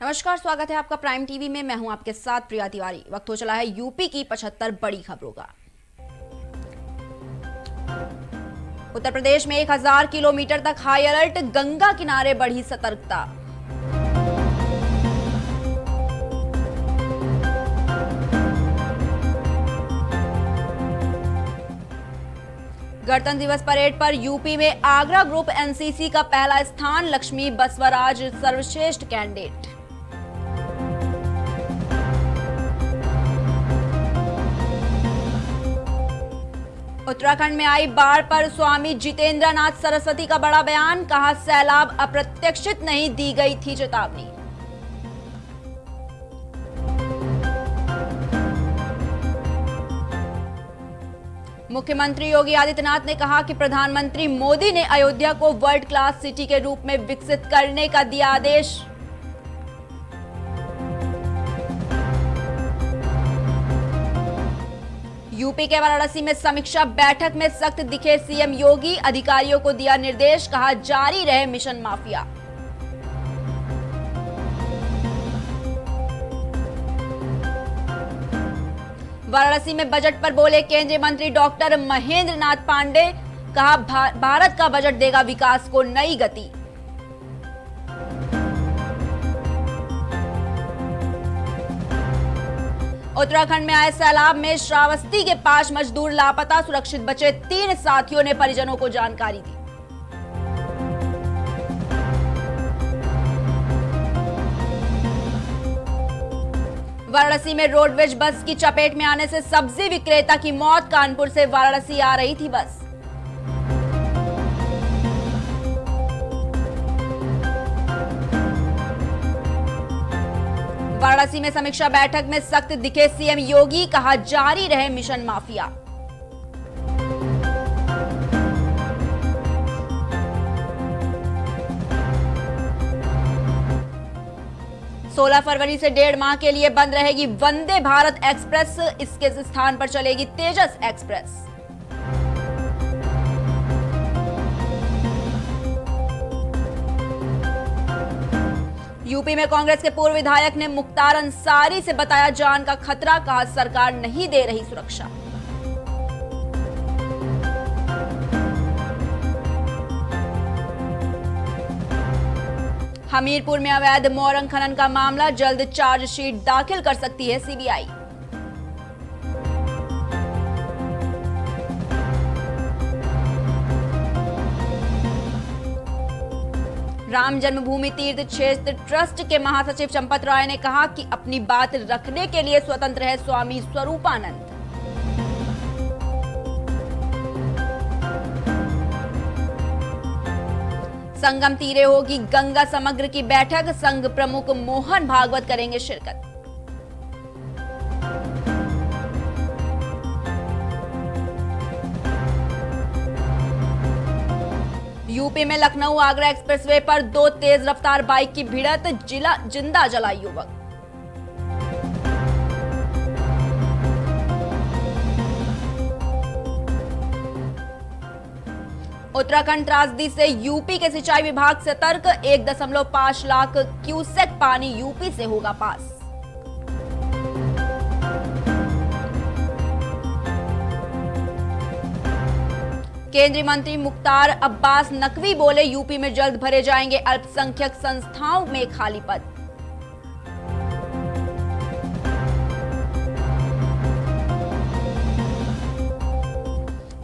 नमस्कार, स्वागत है आपका प्राइम टीवी में। मैं हूं आपके साथ प्रिया तिवारी। वक्त हो चला है यूपी की 75 बड़ी खबरों का। उत्तर प्रदेश में 1000 किलोमीटर तक हाई अलर्ट, गंगा किनारे बढ़ी सतर्कता। गणतंत्र दिवस परेड पर यूपी में आगरा ग्रुप एनसीसी का पहला स्थान, लक्ष्मी बसवराज सर्वश्रेष्ठ कैंडिडेट। उत्तराखंड में आई बाढ़ पर स्वामी जितेंद्रनाथ सरस्वती का बड़ा बयान, कहा सैलाब अप्रत्याशित नहीं, दी गई थी चेतावनी। मुख्यमंत्री योगी आदित्यनाथ ने कहा कि प्रधानमंत्री मोदी ने अयोध्या को वर्ल्ड क्लास सिटी के रूप में विकसित करने का दिया आदेश। यूपी के वाराणसी में समीक्षा बैठक में सख्त दिखे सीएम योगी, अधिकारियों को दिया निर्देश, कहा जारी रहे मिशन माफिया। वाराणसी में बजट पर बोले केंद्रीय मंत्री डॉक्टर महेंद्र नाथ पांडे, कहा भारत का बजट देगा विकास को नई गति। उत्तराखंड में आए सैलाब में श्रावस्ती के 5 मजदूर लापता, सुरक्षित बचे 3 साथियों ने परिजनों को जानकारी दी। वाराणसी में रोडवेज बस की चपेट में आने से सब्जी विक्रेता की मौत, कानपुर से वाराणसी आ रही थी बस। वाराणसी में समीक्षा बैठक में सख्त दिखे सीएम योगी, कहा जारी रहे मिशन माफिया। सोलह फरवरी से 1.5 माह के लिए बंद रहेगी वंदे भारत एक्सप्रेस, इसके स्थान पर चलेगी तेजस एक्सप्रेस। यूपी में कांग्रेस के पूर्व विधायक ने मुख्तार अंसारी से बताया जान का खतरा, कहा सरकार नहीं दे रही सुरक्षा। हमीरपुर में अवैध मोरंग खनन का मामला, जल्द चार्जशीट दाखिल कर सकती है सीबीआई। राम जन्मभूमि तीर्थ क्षेत्र ट्रस्ट के महासचिव चंपत राय ने कहा कि अपनी बात रखने के लिए स्वतंत्र है स्वामी स्वरूपानंद। संगम तीरे होगी गंगा समग्र की बैठक, संघ प्रमुख मोहन भागवत करेंगे शिरकत। यूपी में लखनऊ आगरा एक्सप्रेसवे पर 2 तेज रफ्तार बाइक की भिड़ंत, जिंदा जला युवक। उत्तराखंड त्रासदी से यूपी के सिंचाई विभाग सतर्क, 1.5 लाख क्यूसेक पानी यूपी से होगा पास। केंद्रीय मंत्री मुख्तार अब्बास नकवी बोले यूपी में जल्द भरे जाएंगे अल्पसंख्यक संस्थाओं में खाली पद।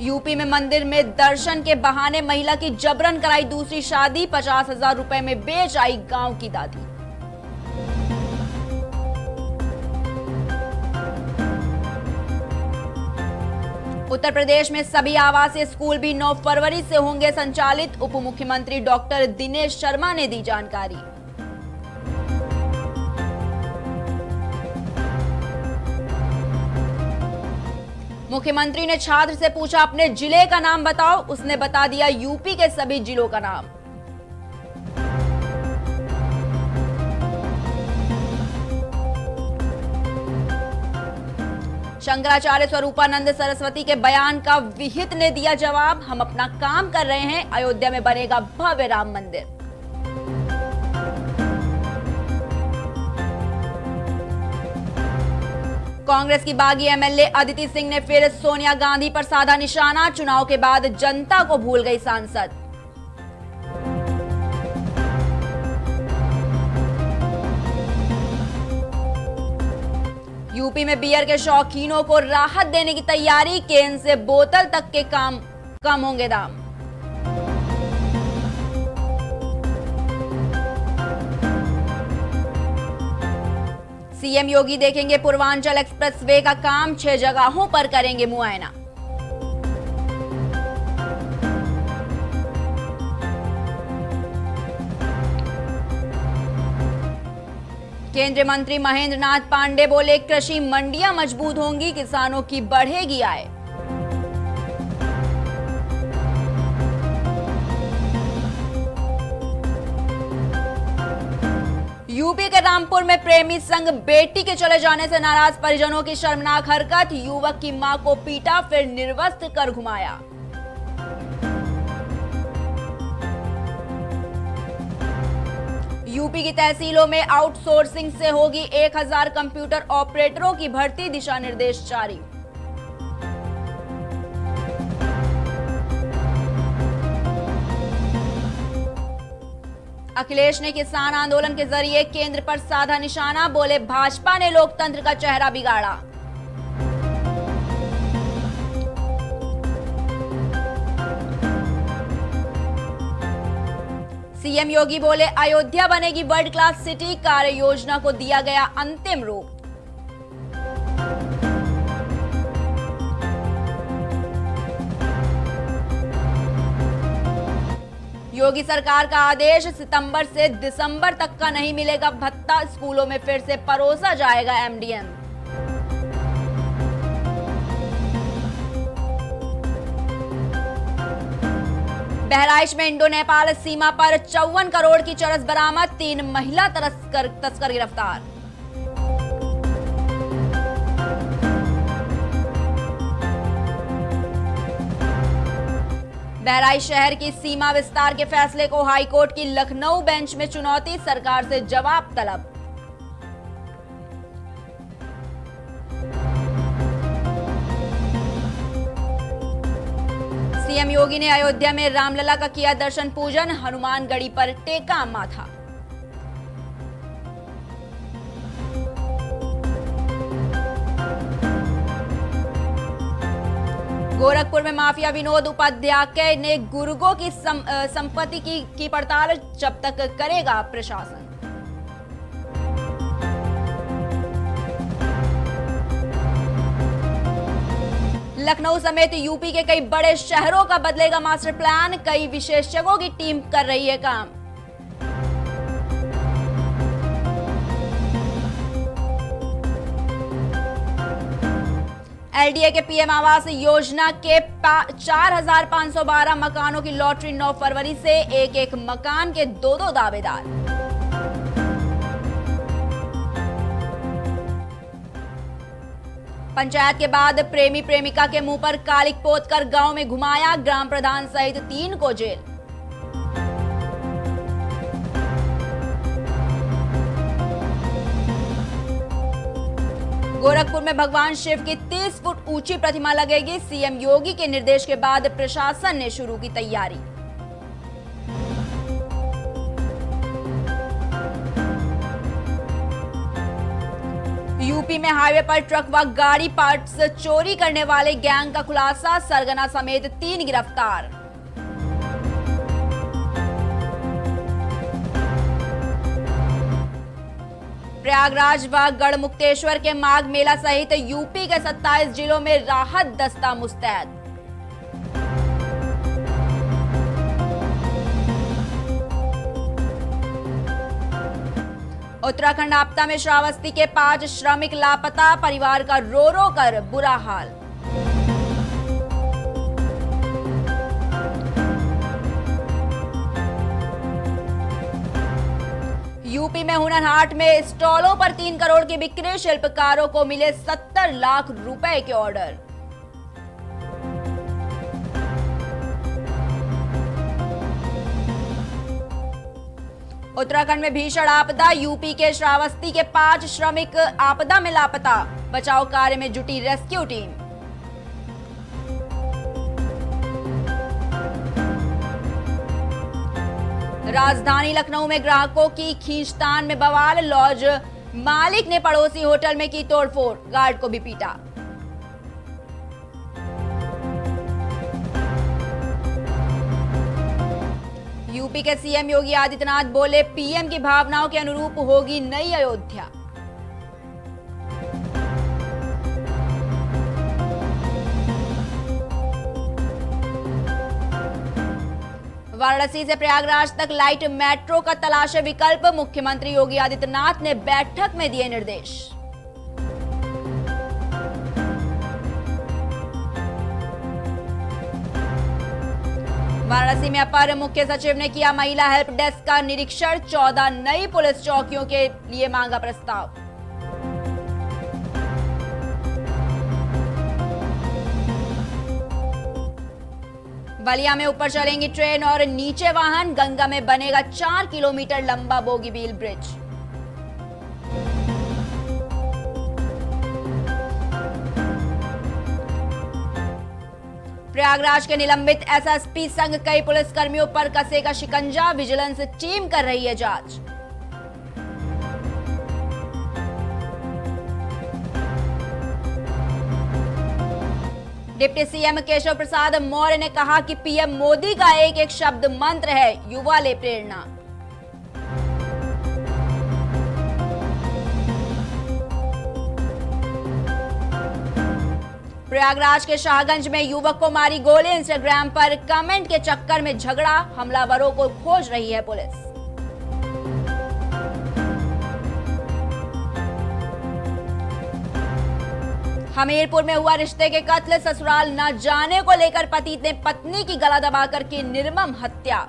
यूपी में मंदिर में दर्शन के बहाने महिला की जबरन कराई दूसरी शादी, 50,000 रुपए में बेच आई गांव की दादी। उत्तर प्रदेश में सभी आवासीय स्कूल भी 9 फरवरी से होंगे संचालित, उप मुख्यमंत्री डॉक्टर दिनेश शर्मा ने दी जानकारी। मुख्यमंत्री ने छात्र से पूछा अपने जिले का नाम बताओ, उसने बता दिया यूपी के सभी जिलों का नाम। शंकराचार्य स्वरूपानंद सरस्वती के बयान का विहित ने दिया जवाब, हम अपना काम कर रहे हैं, अयोध्या में बनेगा भव्य राम मंदिर। कांग्रेस की बागी एमएलए अदिति सिंह ने फिर सोनिया गांधी पर साधा निशाना, चुनाव के बाद जनता को भूल गई सांसद। यूपी में बियर के शौकीनों को राहत देने की तैयारी, केन से बोतल तक के कम होंगे दाम। सीएम योगी देखेंगे पूर्वांचल एक्सप्रेसवे का काम, 6 जगहों पर करेंगे मुआयना। केंद्रीय मंत्री महेंद्र नाथ पांडे बोले, कृषि मंडियां मजबूत होंगी, किसानों की बढ़ेगी आय। यूपी के रामपुर में प्रेमी संग बेटी के चले जाने से नाराज परिजनों की शर्मनाक हरकत, युवक की मां को पीटा फिर निर्वस्त्र कर घुमाया। यूपी की तहसीलों में आउटसोर्सिंग से होगी 1000 कंप्यूटर ऑपरेटरों की भर्ती, दिशा निर्देश जारी। अखिलेश ने किसान आंदोलन के जरिए केंद्र पर साधा निशाना, बोले भाजपा ने लोकतंत्र का चेहरा बिगाड़ा। सीएम योगी बोले, अयोध्या बनेगी वर्ल्ड क्लास सिटी, कार्य योजना को दिया गया अंतिम रूप। योगी सरकार का आदेश, सितंबर से दिसंबर तक का नहीं मिलेगा भत्ता, स्कूलों में फिर से परोसा जाएगा एमडीएम। बहराइच में इंडो नेपाल सीमा पर 54 करोड़ की चरस बरामद, 3 महिला तस्कर गिरफ्तार। बहराइच शहर की सीमा विस्तार के फैसले को हाईकोर्ट की लखनऊ बेंच में चुनौती, सरकार से जवाब तलब। सीएम योगी ने अयोध्या में रामलला का किया दर्शन पूजन, हनुमानगढ़ी पर टेका माथा। गोरखपुर में माफिया विनोद उपाध्याय ने गुर्गों की संपत्ति की पड़ताल, जब तक करेगा प्रशासन। लखनऊ समेत यूपी के कई बड़े शहरों का बदलेगा मास्टर प्लान, कई विशेषज्ञों की टीम कर रही है काम। एलडीए के पीएम आवास योजना के 4512 मकानों की लॉटरी 9 फरवरी से, एक मकान के 2 दावेदार। पंचायत के बाद प्रेमी प्रेमिका के मुंह पर कालिक पोत कर गांव में घुमाया, ग्राम प्रधान सहित 3 को जेल। गोरखपुर में भगवान शिव की 30 फुट ऊंची प्रतिमा लगेगी, सीएम योगी के निर्देश के बाद प्रशासन ने शुरू की तैयारी। यूपी में हाईवे पर ट्रक व गाड़ी पार्ट्स चोरी करने वाले गैंग का खुलासा, सरगना समेत 3 गिरफ्तार। प्रयागराज व गढ़मुक्तेश्वर के माघ मेला सहित यूपी के 27 जिलों में राहत दस्ता मुस्तैद। उत्तराखंड आपदा में श्रावस्ती के 5 श्रमिक लापता, परिवार का रो रो कर बुरा हाल। यूपी में हुनर हाट में स्टॉलों पर 3 करोड़ की बिक्री, शिल्पकारों को मिले 70 लाख रुपए के ऑर्डर। उत्तराखंड में भीषण आपदा, यूपी के श्रावस्ती के 5 श्रमिक आपदा में लापता, बचाव कार्य में जुटी रेस्क्यू टीम। राजधानी लखनऊ में ग्राहकों की खींचतान में बवाल, लॉज मालिक ने पड़ोसी होटल में की तोड़फोड़, गार्ड को भी पीटा। यूपी के सीएम योगी आदित्यनाथ बोले, पीएम की भावनाओं के अनुरूप होगी नई अयोध्या। वाराणसी से प्रयागराज तक लाइट मेट्रो का तलाशे विकल्प, मुख्यमंत्री योगी आदित्यनाथ ने बैठक में दिए निर्देश। वाराणसी में अपर मुख्य सचिव ने किया महिला हेल्प डेस्क का निरीक्षण, 14 नई पुलिस चौकियों के लिए मांगा प्रस्ताव। बलिया में ऊपर चलेंगी ट्रेन और नीचे वाहन, गंगा में बनेगा 4 किलोमीटर लंबा बोगीबील ब्रिज। प्रयागराज के निलंबित एसएसपी संग कई पुलिसकर्मियों पर कसेगा शिकंजा, विजिलेंस टीम कर रही है जांच। डिप्टी सीएम केशव प्रसाद मौर्य ने कहा कि पीएम मोदी का एक एक शब्द मंत्र है, युवा ले प्रेरणा। प्रयागराज के शाहगंज में युवक को मारी गोली, इंस्टाग्राम पर कमेंट के चक्कर में झगड़ा, हमलावरों को खोज रही है पुलिस। हमीरपुर में हुआ रिश्ते के कत्ल, ससुराल न जाने को लेकर पति ने पत्नी की गला दबाकर की निर्मम हत्या।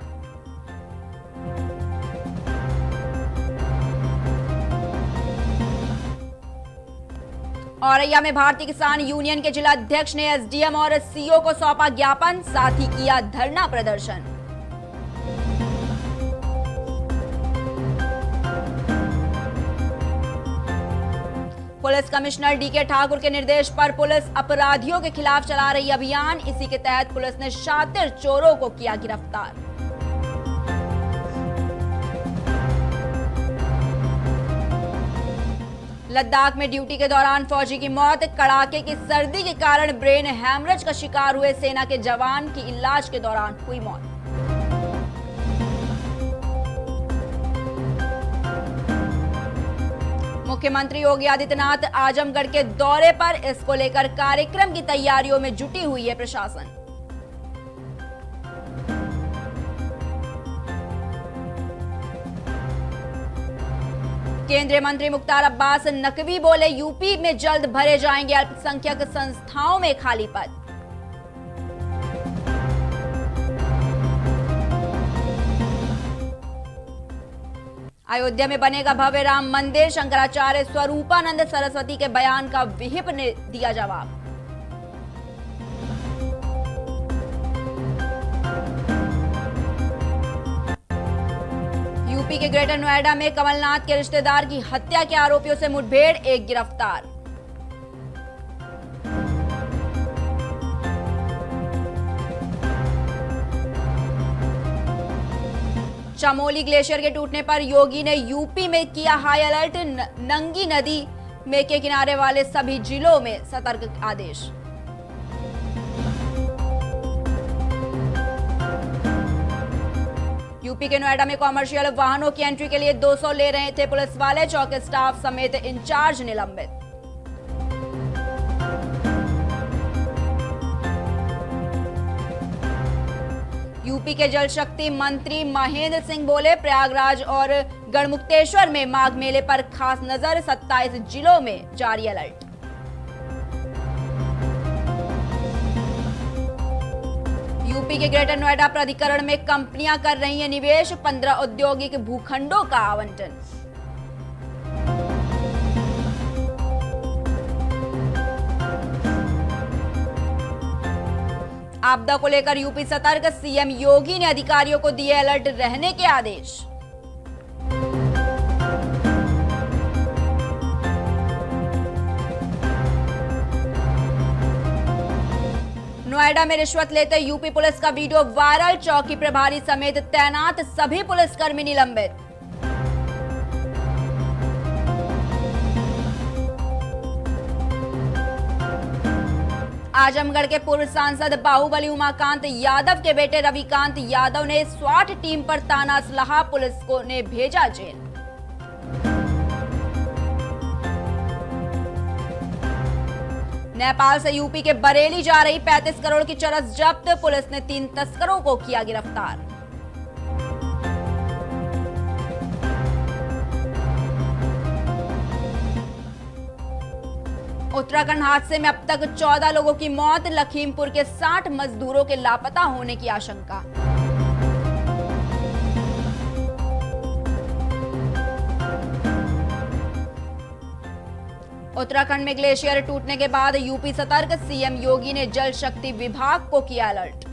औरैया में भारतीय किसान यूनियन के जिला अध्यक्ष ने एसडीएम और सीओ को सौंपा ज्ञापन, साथ ही किया धरना प्रदर्शन। पुलिस कमिश्नर डीके ठाकुर के निर्देश पर पुलिस अपराधियों के खिलाफ चला रही अभियान, इसी के तहत पुलिस ने शातिर चोरों को किया गिरफ्तार। लद्दाख में ड्यूटी के दौरान फौजी की मौत, कड़ाके की सर्दी के कारण ब्रेन हैमरेज का शिकार हुए सेना के जवान की इलाज के दौरान हुई मौत। मुख्यमंत्री योगी आदित्यनाथ आजमगढ़ के दौरे पर, इसको लेकर कार्यक्रम की तैयारियों में जुटी हुई है प्रशासन। केंद्रीय मंत्री मुख्तार अब्बास नकवी बोले, यूपी में जल्द भरे जाएंगे अल्पसंख्यक संस्थाओं में खाली पद। अयोध्या में बनेगा भव्य राम मंदिर, शंकराचार्य स्वरूपानंद सरस्वती के बयान का विहिप ने दिया जवाब। यूपी के ग्रेटर नोएडा में कमलनाथ के रिश्तेदार की हत्या के आरोपियों से मुठभेड़, एक गिरफ्तार। चमोली ग्लेशियर के टूटने पर योगी ने यूपी में किया हाई अलर्ट, नंगी नदी में के किनारे वाले सभी जिलों में सतर्क आदेश। यूपी के नोएडा में कॉमर्शियल वाहनों की एंट्री के लिए 200 ले रहे थे पुलिस वाले, चौकी स्टाफ समेत इंचार्ज निलंबित। यूपी के जल शक्ति मंत्री महेंद्र सिंह बोले, प्रयागराज और गढ़मुक्तेश्वर में माघ मेले पर खास नजर, 27 जिलों में जारी अलर्ट। यूपी के ग्रेटर नोएडा प्राधिकरण में कंपनियां कर रही हैं निवेश, 15 औद्योगिक भूखंडों का आवंटन। आपदा को लेकर यूपी सतर्क, सीएम योगी ने अधिकारियों को दिए अलर्ट रहने के आदेश। नोएडा में रिश्वत लेते यूपी पुलिस का वीडियो वायरल, चौकी प्रभारी समेत तैनात सभी पुलिसकर्मी निलंबित। आजमगढ़ के पूर्व सांसद बाहुबली उमाकांत यादव के बेटे रविकांत यादव ने स्वाट टीम पर ताना असलहा पुलिस को ने भेजा जेल। नेपाल से यूपी के बरेली जा रही 35 करोड़ की चरस जब्त, पुलिस ने 3 तस्करों को किया गिरफ्तार। उत्तराखंड हादसे में अब तक 14 लोगों की मौत, लखीमपुर के 60 मजदूरों के लापता होने की आशंका। उत्तराखंड में ग्लेशियर टूटने के बाद यूपी सतर्क, सीएम योगी ने जल शक्ति विभाग को किया अलर्ट।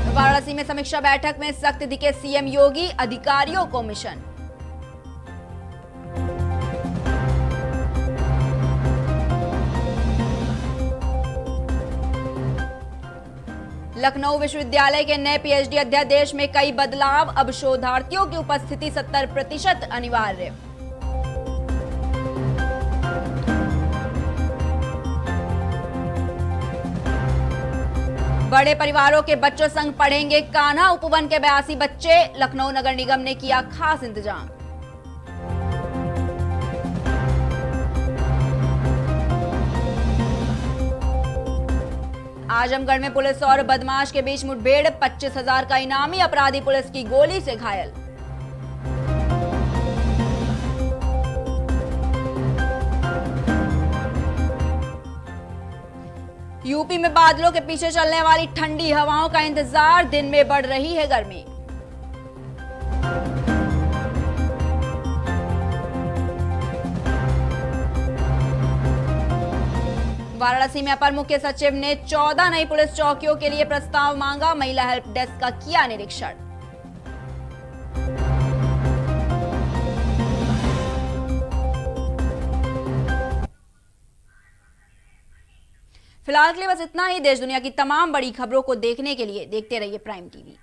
वाराणसी में समीक्षा बैठक में सख्त दिखे सीएम योगी, अधिकारियों को मिशन। लखनऊ विश्वविद्यालय के नए पीएचडी अध्यादेश में कई बदलाव, अब शोधार्थियों की उपस्थिति 70% अनिवार्य। बड़े परिवारों के बच्चों संग पढ़ेंगे कान्हा उपवन के 82 बच्चे, लखनऊ नगर निगम ने किया खास इंतजाम। आजमगढ़ में पुलिस और बदमाश के बीच मुठभेड़, 25,000 का इनामी अपराधी पुलिस की गोली से घायल। यूपी में बादलों के पीछे चलने वाली ठंडी हवाओं का इंतजार, दिन में बढ़ रही है गर्मी। वाराणसी में अपर मुख्य सचिव ने 14 नई पुलिस चौकियों के लिए प्रस्ताव मांगा, महिला हेल्प डेस्क का किया निरीक्षण। फिलहाल के लिए बस इतना ही। देश दुनिया की तमाम बड़ी खबरों को देखने के लिए देखते रहिए प्राइम टीवी।